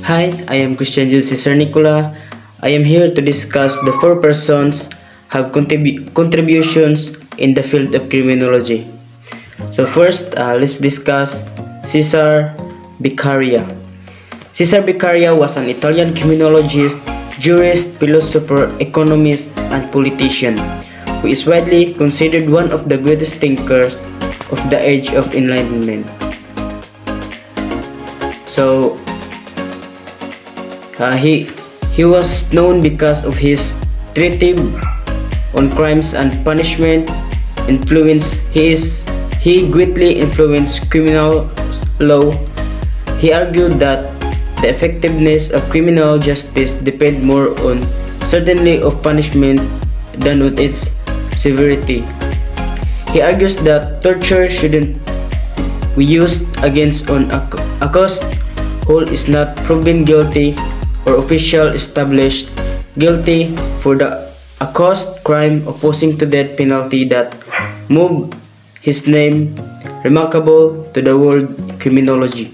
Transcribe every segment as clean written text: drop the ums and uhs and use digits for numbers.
Hi, I am Christian Jun Cesar Nicola. I am here to discuss the four persons have contributions in the field of criminology. So first, let's discuss Cesar Beccaria. Cesar Beccaria was an Italian criminologist, jurist, philosopher, economist, and politician who is widely considered one of the greatest thinkers of the Age of Enlightenment. So, he was known because of his treatise on crimes and punishment. He greatly influenced criminal law. He argued that the effectiveness of criminal justice depends more on certainty of punishment than on its severity. He argues that torture shouldn't be used against an accused who is not proven guilty or official established guilty for the accused crime opposing to death penalty that moved his name remarkable to the world criminology.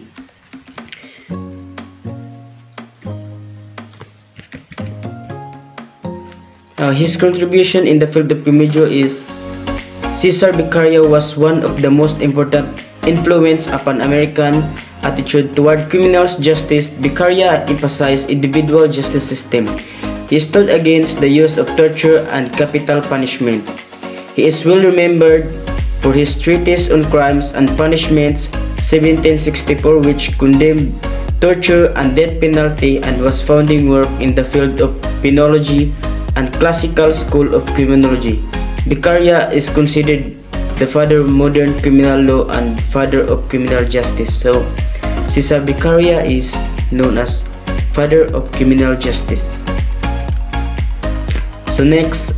His contribution in the field of criminology is Cesar Beccaria was one of the most important influence upon American attitude toward criminal justice. Beccaria emphasized individual justice system. He stood against the use of torture and capital punishment. He is well remembered for his treatise on crimes and punishments 1764, which condemned torture and death penalty and was founding work in the field of penology and classical school of criminology. Beccaria is considered the father of modern criminal law and father of criminal justice. So, Cesar Beccaria is known as father of criminal justice. So next,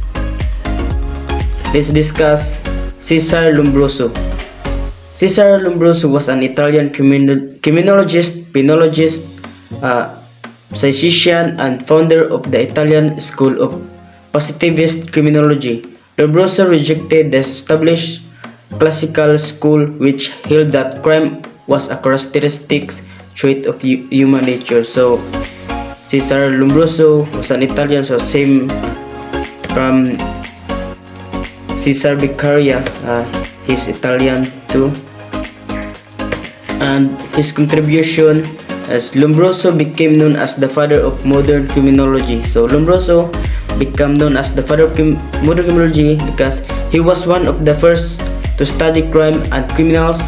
let's discuss Cesar Lombroso. Cesar Lombroso was an Italian criminologist, penologist, physician, and founder of the Italian school of positivist criminology. Lombroso rejected the established classical school, which held that crime was a characteristic trait of human nature. So, Cesar Lombroso was an Italian, so same from Cesar Beccaria. He's Italian too. And his contribution as Lombroso became known as the father of modern criminology. So Lombroso became known as the father of modern criminology because he was one of the first to study crime and criminals.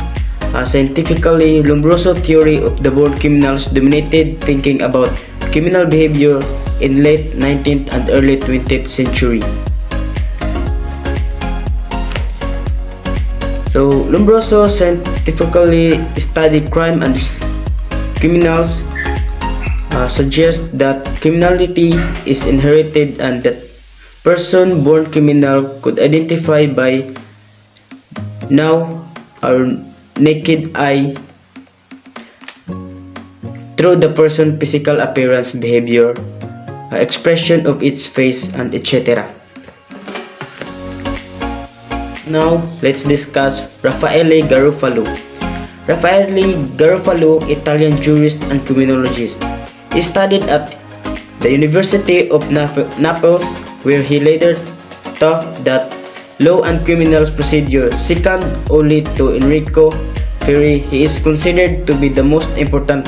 Scientifically, Lombroso's theory of the word criminals dominated thinking about criminal behavior in late 19th and early 20th century. So Lombroso scientifically studied crime and criminals, suggest that criminality is inherited and that person born criminal could identify by now our naked eye through the person's physical appearance, behavior, expression of its face, and etc. Now, let's discuss Raffaele Garofalo. Raffaele Garofalo, Italian jurist and criminologist. He studied at the University of Naples, where he later taught that law and criminal procedure, second only to Enrico Ferri. He is considered to be the most important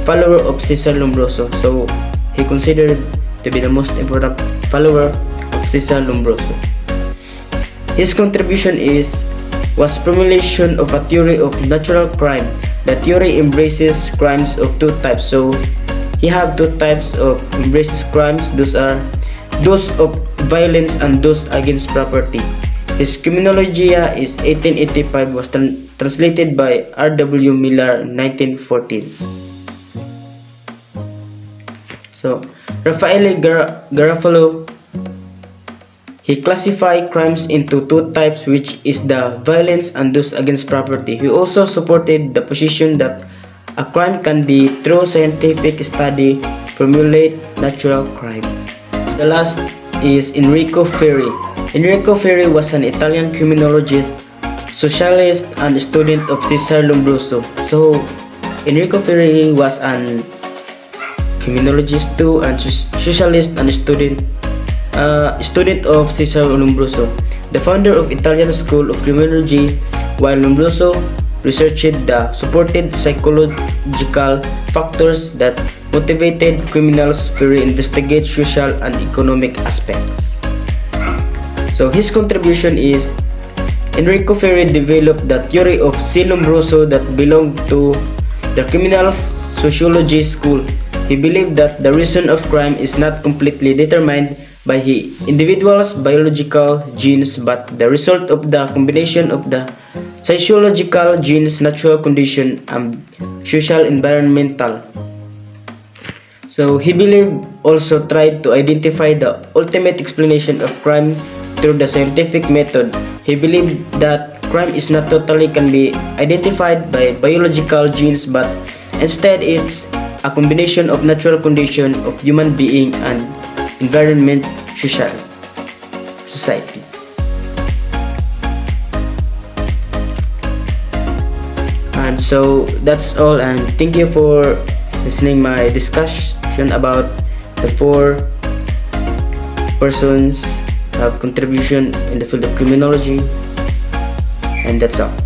follower of Cesar Lombroso. So, he considered to be the most important follower of Cesar Lombroso. His contribution was formulation of a theory of natural crime. The theory embraces crimes of two types. So he have two types of embraces crimes. Those are those of violence and those against property. His Criminology is 1885, was translated by R.W. Miller 1914. So Raffaele Garofalo, he classified crimes into two types, which is the violence and those against property. He also supported the position that a crime can be, through scientific study, formulate natural crime. The last is Enrico Ferri. Enrico Ferri was an Italian criminologist, socialist, and student of Cesar Lombroso. So, Enrico Ferri was an criminologist too, and socialist and student of Cesare Lombroso, the founder of Italian School of Criminology, while Lombroso researched the supported psychological factors that motivated criminals to investigate social and economic aspects. So his contribution is Enrico Ferri developed the theory of C. Lombroso that belonged to the criminal sociology school. He believed that the reason of crime is not completely determined by the individual's biological genes but the result of the combination of the sociological genes, natural condition, and social environmental. So he believed also tried to identify the ultimate explanation of crime through the scientific method. He believed that crime is not totally can be identified by biological genes but instead it's a combination of natural condition of human being and environment society. And so that's all, and thank you for listening my discussion about the 4 persons have contribution in the field of criminology, and that's all.